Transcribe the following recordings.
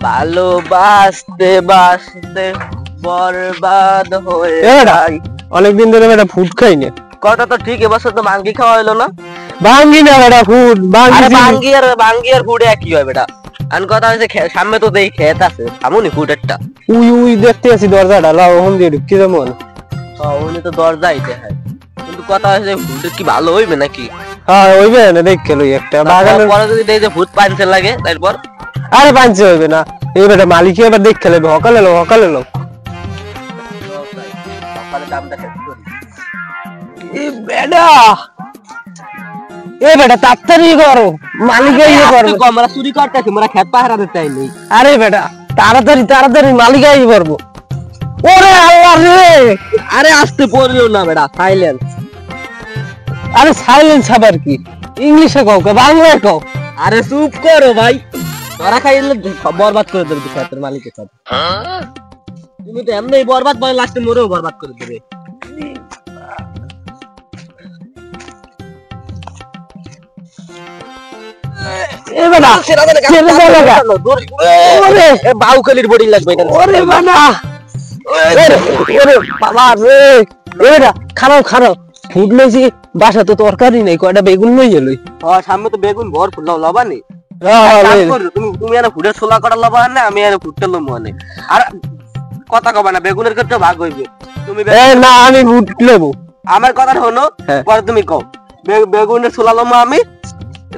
ভালোবাসতে বাসতে বরবাদ হয়ে যাই। অনেকদিন ধরে বেটা ফুড খাই না। কথা তো ঠিক, এবছর তো ভাঙ্গি খাওয়া হলো না। ভাঙ্গি না বেটা ফুড, ভাঙ্গি আর ফুড একই হয় বেটা। আন কথা হচ্ছে সামনে তো দেই খেত আছে, আমনি ফুডেরটা উই দেখতে আছি দরজাটা লাও ওখান দিয়ে ঢুকি যেমন। উনি তো দরজাই দেখায়, কিন্তু কথা হচ্ছে ফুড কি ভালো হইবে নাকি? হ্যাঁ হইবে না, দেখ লই একটা বাগানের পরে যদি দেই যে ফুড পাইনছে লাগে তারপর আরে পাঁচে হইবে না। এই বেটা মালিক এবার দেখ খেলে সকালে লো সকালে লো সকালে দামটা শেষ করি। এ বেটা তাড়াতাড়ি করো, মালিক ইয়ে করবে। আমরা চুরি করতেছি, আমরা খেত পাহারা দিতে আইনি। আরে বেটা তাড়াতাড়ি মালিক আই করবো। ওরে আল্লাহ রে, আরে আসতে পড়লো না বেটা, সাইলেন্স। আরে সাইলেন্স আবার কি? ইংলিশে কও কে বাংলায় কও? আরে চুপ করো ভাই, তোরা খাইলে বরবাদ করে দেবে খেতের মালিকের সাথে। তুমি তো এমনি বরবাদ বলে লাস্টে মরেও বরবাদ করে দেবে। এ বেটা ছেড়ে দাও লাগা। ওরে বাউকালির বডি লাগবে এটা। ওরে বাবা, ওরে বাবা রে। এ বেটা খারাপ ফুড লইছি, বাসা তো তরকারি নেই, কয়টা বেগুন লই এলই। সামনে তো বেগুন ভরপুর, লবা নি। তুমি এনে ফুডের ছোলা করা লবা না, আমি এনে ফুডটা লম আনে। আর কথা কবা না, বেগুনের ক্ষেত্রে ভাগ হইবে। তুমি না আমি ফুড লব। আমার কথা হলো, পরে তুমি কও বেগুনের ছোলা লম আমি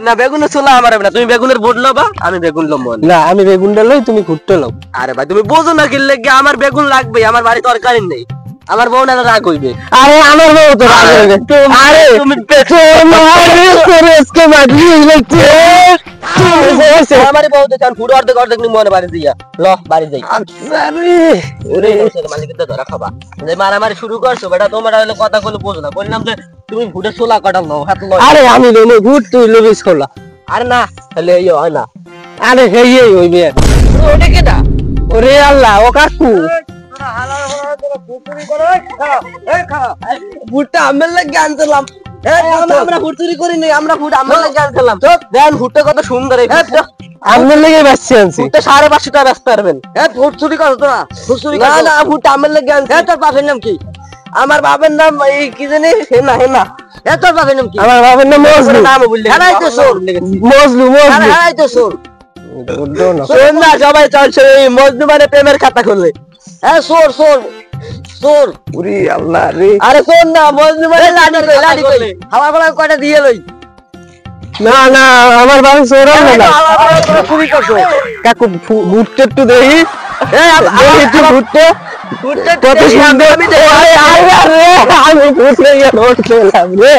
না, বেগুনের ছোলা আমার হবে না। তুমি বেগুনের বোট লবা, আমি বেগুন লম না, আমি বেগুনটা লই, তুমি ফুডটা লও। আরে ভাই তুমি বোঝো না কি লাগে, আমার বেগুন লাগবে, আমার বাড়ি তরকারি নেই। আমার বউ না রাগ হইবে। আরে আমার বউ তো রাগ হইবে। আরে তুমি আমার বউ তো চান ফুড অর্ধেক নি মনে বাড়ি দিয়া ল বাড়ি যাই। ওরে মালিকের তো ধরা খাবা যে মারামারি শুরু করছো বেটা। তোমরা হলো কথা কইলে বোঝো না, বললাম যে তুমি ফুডের ছোলা কাটা লও, হাত লও। আরে আমি লই ফুড, তুই লবি ছোলা। আরে না তাহলে এই হয় না। আরে হেই হইবে। ওটা কেডা? ওরে আল্লাহ, ও কাকু। ফুডটা আমার লাগে আনছিলাম। আমরা ফুড চুরি করি নাই, আমরা ফুড আমার লাগে আনছিলাম। দেন ফুডটা কত সুন্দর, এই আমার লাগে বাচ্চা আনছি। ফুডটা 550 টাকা বেচতে পারবেন। ফুড চুরি করো তো না, ফুড চুরি না না, ফুডটা আমার লাগে আনছি। তোর বাপের নাম কি? আমার বাপের নাম এই কি জানি, হেনা। তোর বাপের নাম কি? আমার বাপের নাম মজলু। নাম বললে হারাই তো সোর। মজলু হারাই তো সোর। সোর না, সবাই চলছে এই মজলু মানে প্রেমের খাতা খুললে। সোর। ওরে আল্লাহ রে। আরে সোর না, মজলু মানে লাডি কই। হাওয়া গলা কয়টা দিয়ে লই। না আমার বাবা সোর না। চুরি করছো কাকু, ভুট্টা একটু দেখি। একটু ভুট্টা কত সুন্দর। আমি ভুট লইয়া নোট খেলাম রে।